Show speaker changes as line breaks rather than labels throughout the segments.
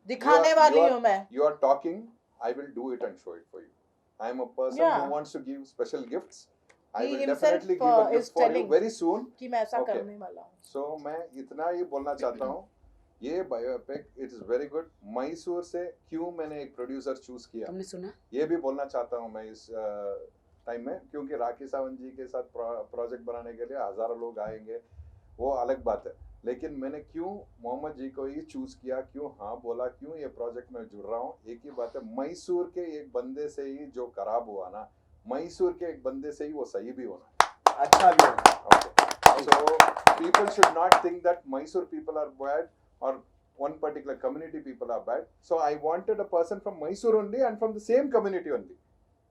दिखाने वाली हूँ मैं.
You are talking, I will do it and show it for you. I am a person who wants to give special gifts. I will definitely give a gift for you very soon.
कि मैं ऐसा करने वाला हूँ.
So मैं इतना ये बोलना चाहता हूँ, ये biopic it is very good. Mysore से क्यों मैंने एक प्रोड्यूसर चूज किया,
तुमने सुना?
ये भी बोलना चाहता हूँ मैं इस टाइम में, क्योंकि राखी सावंत जी के साथ प्रोजेक्ट बनाने के लिए हजारों लोग आएंगे, वो अलग बात है. लेकिन मैंने क्यों मोहम्मद जी को ही चूज किया, क्यों हाँ बोला, क्यों ये प्रोजेक्ट में जुड़ रहा हूँ, एक ही बात है, मैसूर के एक बंदे से ही जो खराब हुआ ना, मैसूर के एक बंदे से ही वो सही भी होना है, अच्छा भी होना. So people should not think that Mysore people are bad or one particular community people are bad. So I wanted a person from Mysore only and from the same community only.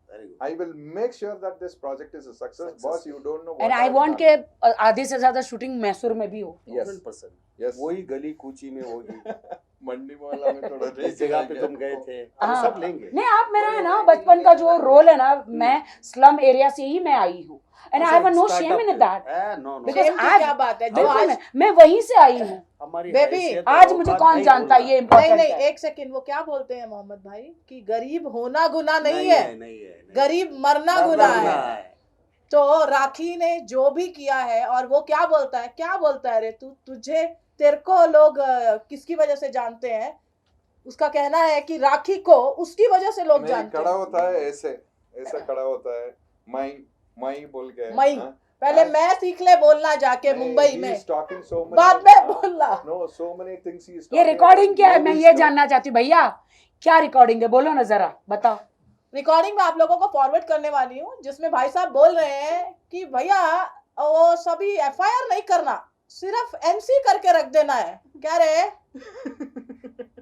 Very good.
I will make sure that this project is a success. Boss, you don't know what
And I want के आधे से ज्यादा shooting Mysore में भी हो.
100%.
Yes.
वही गली कूची में होगी.
मंडी मोहल्ला में थोड़ा
जिस जगह पे तुम गए थे, हम सब लेंगे.
नहीं, आप मेरा है ना बचपन का जो रोल है ना, मैं स्लम एरिया से ही मैं आई हूँ. And I have no shame in that.
No.
Because
Shame की क्या बात है, जो आज
मैं वहीं से आई हूँ.
बेबी,
आज मुझे कौन जानता है, ये इम्पोर्टेंट
नहीं,
है.
एक सेकंड, वो क्या बोलते हैं मोहम्मद भाई कि गरीब होना गुनाह नहीं है, गरीब मरना गुनाह है. तो राखी ने जो भी किया है, और वो क्या बोलता है रे तुझे, तेरे को लोग किसकी वजह से जानते हैं, उसका कहना है कि राखी को उसकी वजह से लोग जानते हैं.
खड़ा होता है ऐसे खड़ा होता है, मई बोल के,
मई पहले मैं सीख ले बोलना जाके मुंबई में,
so
बाद में बोलना.
No, so many things he is
ये रिकॉर्डिंग क्या है, मैं ये जानना चाहती हूँ भैया, क्या रिकॉर्डिंग है, बोलो ना जरा, बताओ.
रिकॉर्डिंग में आप लोगों को फॉरवर्ड करने वाली हूँ, जिसमें भाई साहब बोल रहे हैं कि भैया वो सभी एफआईआर नहीं करना, सिर्फ एमसी करके रख देना है. क्या रे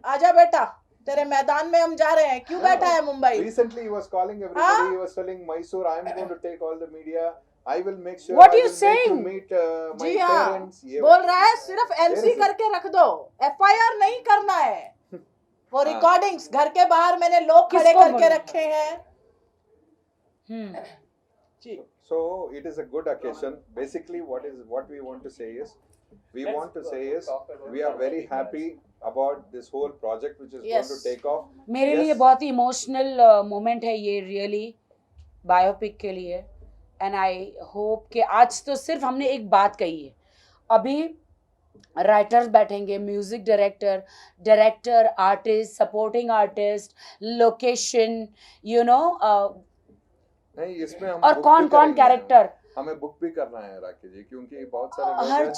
आजा बेटा, तेरे मैदान में हम जा रहे हैं, क्यों बैठा है Mumbai.
Recently he was calling everybody, he was telling Mysore, I am going to take all the media, I will make sure.
What
I
you
will
saying?
make you meet my
जी हाँ,
parents.
बोल रहा है सिर्फ MC करके रख दो, FIR नहीं करना है. वो रिकॉर्डिंग्स घर के बाहर मैंने लोग खड़े करके रखे हैं. जी.
So it is a good occasion. Basically what we want to say is, we are very happy about this whole project which is going to take off.
मेरे लिए बहुत ही इमोशनल मोमेंट है ये, रियली बायोपिक के लिए. And I hope कि आज तो सिर्फ हमने एक बात कही है, अभी राइटर्स बैठेंगे, music director, artist, supporting artist, location, you know,
नहीं इसमें हम
और कौन कैरेक्टर.
हमें बुक भी करना है राखी जी, क्योंकि बहुत सारे लोग
हर
हैं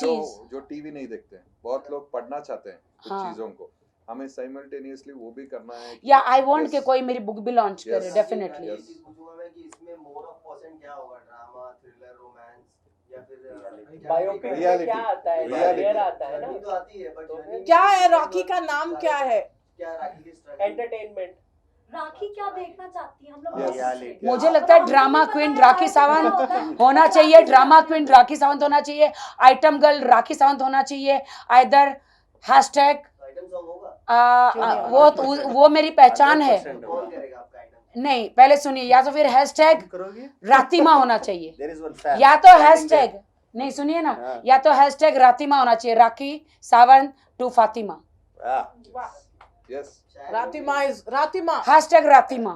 जो टीवी नहीं देखते हैं, बहुत लोग पढ़ना चाहते हैं कुछ चीजों को, हमें साइमल्टेनियसली वो भी करना है.
या आई वांट कि कोई मेरी बुक भी लॉन्च करे, डेफिनेटली.
इसमें मोर ऑफ परसेंट क्या होगा, ड्रामा, थ्रिलर, रोमांस या फिर
बायोपिक
रियलिटी
क्या आता है, रियल आता है ना,
तो आती है, बट
क्या है रॉकी का नाम, क्या है,
क्या राखी की स्ट्रगल,
एंटरटेनमेंट.
राखी क्या देखना चाहती है हम लोग.
Reality.
मुझे लगता है ड्रामा क्वीन राखी सावंत होना चाहिए, ड्रामा क्वीन राखी सावंत होना चाहिए, आइटम गर्ल राखी सावंत होना चाहिए, आइदर हैशटैग
आइटम सॉन्ग होगा,
वो मेरी पहचान है.
कौन करेगा आपका आइटम.
नहीं, पहले सुनिए, या तो फिर हैशटैग
करोगे?
रातिमा होना चाहिए,
There is one fan.
या तो हैशटैग, नहीं सुनिए ना, या तो हैशटैग रातिमा होना चाहिए, Rakhi Sawant to Fatima,
Yes.
Ratima.
Hashtag Ratima.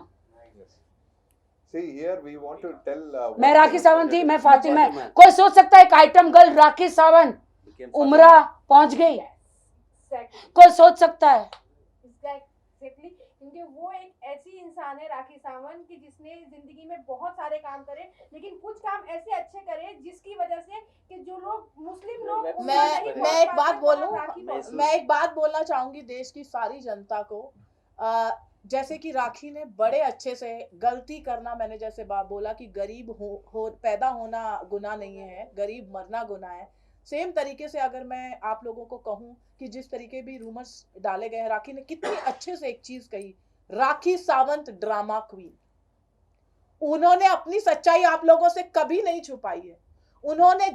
See here we want to tell.
मैं राखी सावंत थी, मैं फातिमा. कोई सोच सकता है एक आइटम गर्ल राखी सावंत उमरा पहुंच गई, कोई सोच सकता है.
Exactly, क्योंकि वो एक ऐसी इंसान है राखी सावंत की जिसने जिंदगी में बहुत सारे काम करे, लेकिन कुछ काम ऐसे अच्छे करे जिसकी वजह से कि जो लोग मुस्लिम लोग
मैं एक बात बोलूं, मैं एक बात बोलना चाहूंगी देश की सारी जनता को. जैसे कि राखी ने बड़े अच्छे से, गलती करना, मैंने जैसे बोला कि गरीब हो पैदा होना गुनाह नहीं है, गरीब मरना गुनाह है. सेम तरीके से अगर मैं आप लोगों को कहूं कि जिस तरीके भी रूमर्स डाले गए हैं, राखी ने कितनी अच्छे से एक चीज कही, राखी सावंत ड्रामा क्वीन. उन्होंने अपनी सच्चाई आप लोगों से कभी नहीं छुपाई है. उन्होंने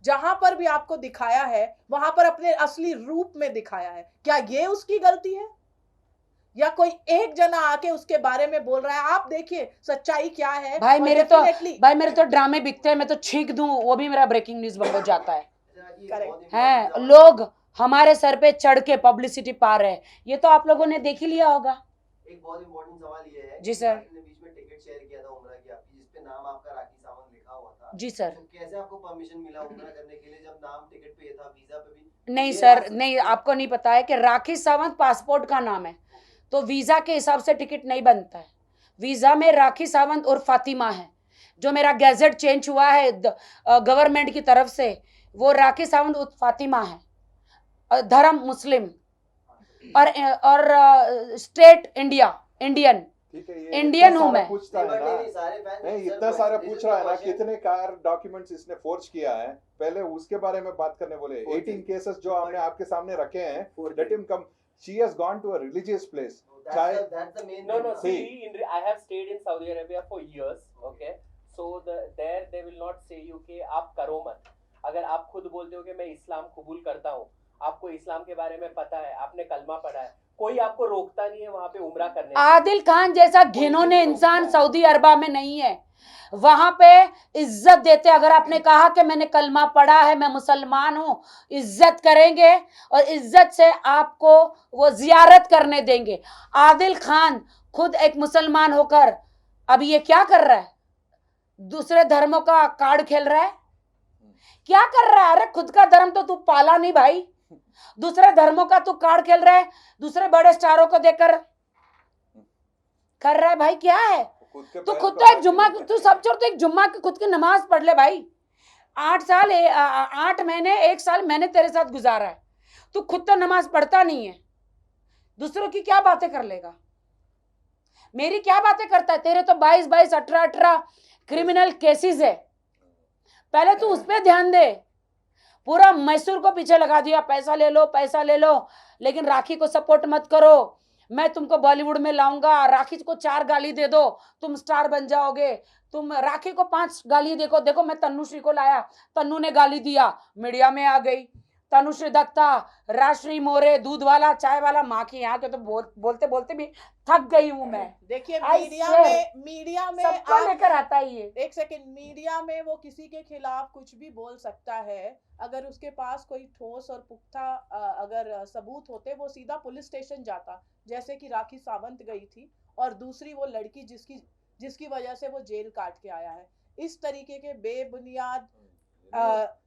जहां पर भी आपको दिखाया है, वहां पर अपने असली रूप में दिखाया है. क्या ये उसकी गलती है, या कोई एक जना आके उसके बारे में बोल रहा है? आप देखिए सच्चाई क्या है.
भाई मेरे तो ड्रामे बिकते हैं, मैं तो छींक दूं वो भी मेरा ब्रेकिंग न्यूज बन हो जाता है. हैं लोग हमारे सर पे चढ़ के पब्लिसिटी पा रहे हैं। ये तो आप लोगों ने देख ही लिया होगा।
एक बहुत इंपॉर्टेंट सवाल ये है
जी
कि
सर।
आपने बीच में टिकट शेयर किया था उम्रा की आपकी, जिसपे नाम आपका राखी सावंत लिखा हुआ था।
जी सर।
तो कैसे आपको परमिशन मिला उम्रा करने के लिए जब नाम टिकट पे ये था, वीजा पे भी?
नहीं
ये
सर,
रास्ते-
नहीं, आपको नहीं पता है कि राखी सावंत पासपोर्ट का नाम है, तो वीजा के हिसाब से टिकट नहीं बनता है। वीजा में राखी सावंत और फातिमा है। जो मेरा गैजेट चेंज हुआ है गवर्नमेंट की तरफ से, वो राखी सावंत और फातिमा है। धर्म मुस्लिम और स्टेट इंडियन
ठीक है, ये
इंडियन
इतना
हूं
सारा
मैं।
पूछता है ना,
सारे फैन
नहीं इतना सारा पूछ रहा है ना, कितने कार डॉक्यूमेंट्स इसने फोर्ज किया है, पहले उसके बारे में बात करने बोले। 18 केसेस जो हमने आपके सामने रखे हैं, let him come. She has gone to a religious place.
That's the main
No, no.
See.
See, I have stayed in Saudi Arabia for years. Okay, so there they will not say you कि आप करो मत। अगर आप खुद बोलते हो कि मैं इस्लाम कबूल करता हूँ, आपको इस्लाम के बारे में पता है, आपने कलमा पढ़ा है, कोई आपको रोकता नहीं है वहाँ पे उम्रा करने से।
आदिल खान जैसा घिनौने इंसान सऊदी अरबा में नहीं है। वहां पे इज्जत देते। अगर आपने कहा कि मैंने कलमा पढ़ा है, मैं मुसलमान हूं, इज्जत करेंगे और इज्जत से आपको वो जियारत करने देंगे। आदिल खान खुद एक मुसलमान होकर अब ये क्या कर रहा है? दूसरे धर्मों का कार्ड खेल रहा है। क्या कर रहा है? अरे खुद का धर्म तो तू पाला नहीं भाई, दूसरे धर्मों का तू कार्ड खेल रहा है, दूसरे बड़े स्टारों को देखकर कर रहा है भाई। क्या है? तू खुद तो एक जुम्मा, तू सब छोड़, तो एक जुम्मा की खुद की नमाज पढ़ ले भाई। 8 महीने 1 साल मैंने तेरे साथ गुजारा है, तू खुद तो नमाज पढ़ता नहीं है, दूसरों की क्या बातें कर लेगा? मेरी क्या बातें करता है? तेरे तो 22 18 क्रिमिनल केसेस है। पहले तू उस पर ध्यान दे। पूरा मैसूर को पीछे लगा दिया, पैसा ले लो पैसा ले लो, लेकिन राखी को सपोर्ट मत करो। मैं तुमको बॉलीवुड में लाऊंगा, राखी को 4 गाली दे दो, तुम स्टार बन जाओगे। तुम राखी को 5 गाली देखो। देखो मैं तनुश्री को लाया, तन्नू ने गाली दिया, मीडिया में आ गई। तनुश्री दत्ता, राजश्री मोरे, दूध वाला चाय वाला, माँ की यहाँ के तो बोलते बोलते भी थक गई हूँ मैं।
देखिए
I
मीडिया में
सबको
आप
लेकर आता है ये।
एक सेकंड, मीडिया में वो किसी के खिलाफ कुछ भी बोल सकता है। अगर उसके पास कोई ठोस और पुख्ता अगर सबूत होते, वो सीधा पुलिस स्टेशन जाता, जैसे कि राखी सावंत गई थी, और दूसरी वो लड़की जिसकी वजह से वो जेल काट के आया है। इस तरीके के बेबुनियाद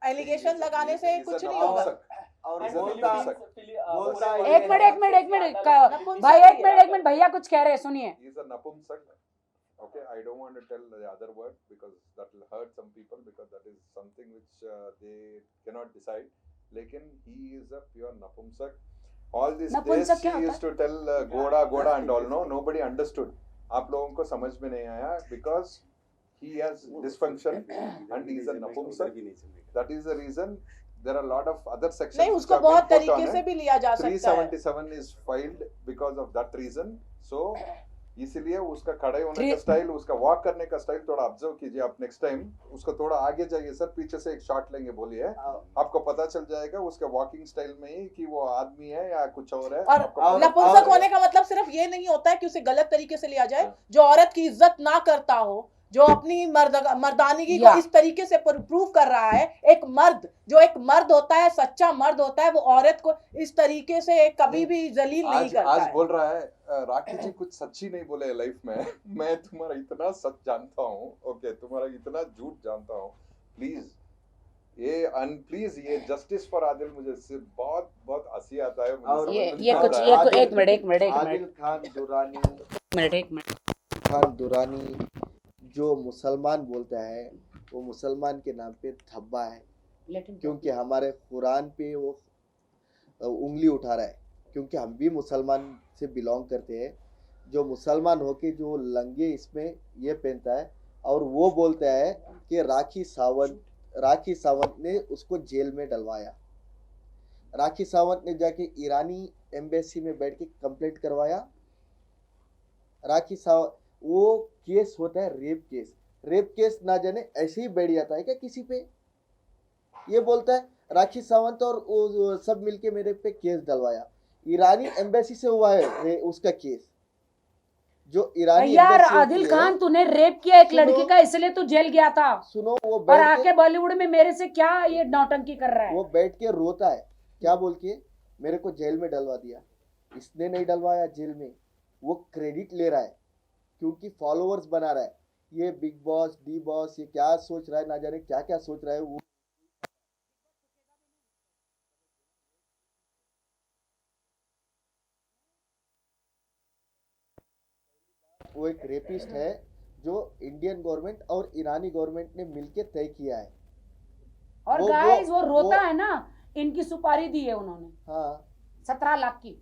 एलिगेशन लगाने से कुछ नहीं होगा।
और
And
बोलता
बोलता है-
एक मिनट भाई, एक मिनट भैया कुछ कह रहे हैं, सुनिए।
He is a napumsak. Okay, I don't want to tell the other word because that will hurt some people, because that is something which they cannot decide. लेकिन he is a pure napumsak. All these days
नपुंसक
she
क्या होता
used to tell goda and all. No, nobody understood. आप लोगों को समझ में नहीं आया because he has dysfunction and he is a napumsak. That is the reason. There are a lot of other sections.
नहीं,
which
उसको
have been
बहुत
put on
तरीके
it.
से भी लिया जा सकता है।
377 is filed because of that reason. So इसीलिए उसका खड़े होने का
Three-
स्टाइल, उसका वॉक करने का स्टाइल थोड़ा ऑब्जर्व कीजिए आप नेक्स्ट टाइम। उसको थोड़ा आगे जाइए सर, पीछे से एक शॉट लेंगे, बोलिए, आपको पता चल जाएगा उसके वॉकिंग स्टाइल में ही कि वो आदमी है या कुछ और है।
और
आपको पता
नपुंसक
चल
होने का मतलब सिर्फ ये नहीं होता है कि उसे गलत तरीके से लिया जाए। जो औरत की इज्जत ना करता हो, जो अपनी मर्दानगी को
या।
इस तरीके से प्रूव कर रहा है, एक मर्द जो एक मर्द होता है, सच्चा मर्द होता है, वो औरत को इस तरीके से कभी भी जलील नहीं करता
आज
है।
बोल रहा है राखी जी कुछ सच्ची नहीं बोले लाइफ में। मैं तुम्हारा इतना सच जानता हूँ, ओके, तुम्हारा इतना झूठ जानता हूँ, प्लीज ये जस्टिस फॉर आदिल, मुझे इससे बहुत बहुत हंसी आता है। मुझे
और
समझ
ये
में
ये
नहीं
कुछ
आता
ये
है।
एक मिनट
आदिल खान दुरानी
एक मिनट
खान दुरानी जो मुसलमान बोलता है, वो मुसलमान के नाम पे धब्बा है, क्योंकि हमारे कुरान पे वो उंगली उठा रहा है, क्योंकि हम भी मुसलमान से बिलोंग करते हैं। जो मुसलमान होके जो लंगे इसमें ये पहनता है, और वो बोलता है कि राखी सावंत ने उसको जेल में डलवाया। राखी सावंत ने जाके ईरानी एम्बेसी में बैठ के कंप्लेंट करवाया। राखी सावंत, वो केस होता है रेप केस ना जाने ऐसे ही बैठ जाता है क्या किसी पे? ये बोलता है राखी सावंत और वो सब मिलके मेरे पे केस डलवाया। ईरानी एम्बेसी से हुआ है उसका केस, जो ईरानी
यार
एम्बेसी
आदिल
होती है।
खान तूने रेप किया एक
सुनो-
लड़की का, इसलिए तू जेल गया था,
सुनो, वो
और
बैठ
आके
के
बॉलीवुड में मेरे से क्या ये नौटंकी कर रहा है?
वो बैठ के रोता है क्या बोल के मेरे को जेल में डलवा दिया। इसने नहीं डलवाया जेल में, वो क्रेडिट ले रहा है क्योंकि फॉलोअर्स बना रहा है। ये बिग बॉस, डी बॉस, ये क्या सोच रहा है, ना जाने क्या क्या सोच रहा है वो एक रेपिस्ट है जो इंडियन गवर्नमेंट और ईरानी गवर्नमेंट ने मिलके तय किया है।
और गाइस वो रोता है ना, इनकी सुपारी दी है उन्होंने।
हाँ
17 लाख की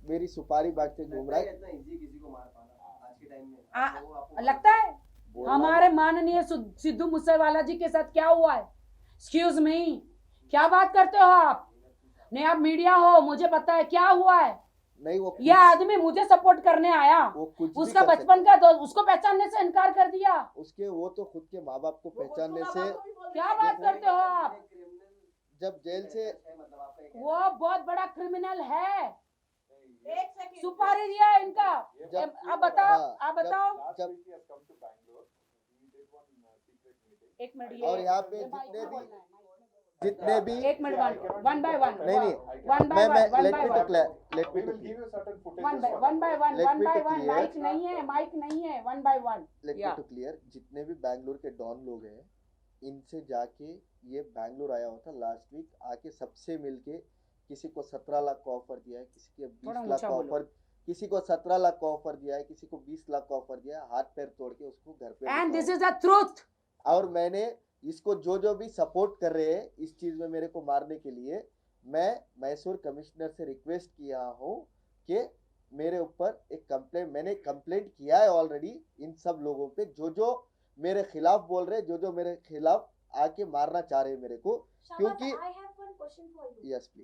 मेरी सुपारी बांटते घूम रहा है।
इतना इजी किसी को मार पाना आज के टाइम में वो आपको
लगता है हमारे माननीय सिद्धू मूसेवाला जी के साथ क्या हुआ है? एक्सक्यूज मी, क्या बात करते हो आप? नहीं आप मीडिया हो, मुझे पता है क्या हुआ है।
नहीं वो
यह आदमी मुझे सपोर्ट करने आया,
वो कुछ भी
उसका
कर सकता
बचपन का दोस्त उसको पहचानने से इनकार कर दिया।
है। उसके वो तो खुद के माँ बाप को पहचानने से,
क्या बात करते हो आप?
जब जेल से
मतलब आपका एक
वो बहुत बड़ा क्रिमिनल है,
एक सेकंड
सुपारी दिया है इनका। आप बताओ,
हाँ,
आप बताओ।
जब
एक मिनट,
और यहाँ पे जितने भी
एक मिनट, वन बाय वन,
नहीं नहीं
वन बाय
मैं
one,
let
by
me
one,
to clear, let me
We
to
will give you certain footages
one by
for
one,
Let
one
me
by
to
one.
clear.
Mic नहीं है, mic नहीं है, one by one.
Let me to clear. जितने भी बैंगलोर के don लोग हैं, इनसे जाके ये बैंगलोर आया होता लास्ट वीक, आके सबसे मिलके किसी को 17 लाख का ऑफर दिया है, किसी के 20
थोड़ा
लाख
ऊंचा
का
बोलो।
ऑफर, किसी को 17 लाख का ऑफर दिया है, किसी को 20 लाख का ऑफर दिया है, हाथ पैर तोड़ के उसको घर पे
एंड दिस
बिठाओ।
Is the truth.
और मैंने इसको जो भी सपोर्ट कर रहे हैं इस चीज में मेरे को मारने के लिए, मैं मैसूर कमिश्नर से रिक्वेस्ट किया हूँ कि मेरे ऊपर एक कंप्लेंट, मैंने कंप्लेंट किया है ऑलरेडी इन सब लोगों पे जो मेरे खिलाफ बोल रहे, जो मेरे खिलाफ आके मारना चाह रहे हैं मेरे को,
Shabaz,
क्योंकि
I have one question for you.
Yes please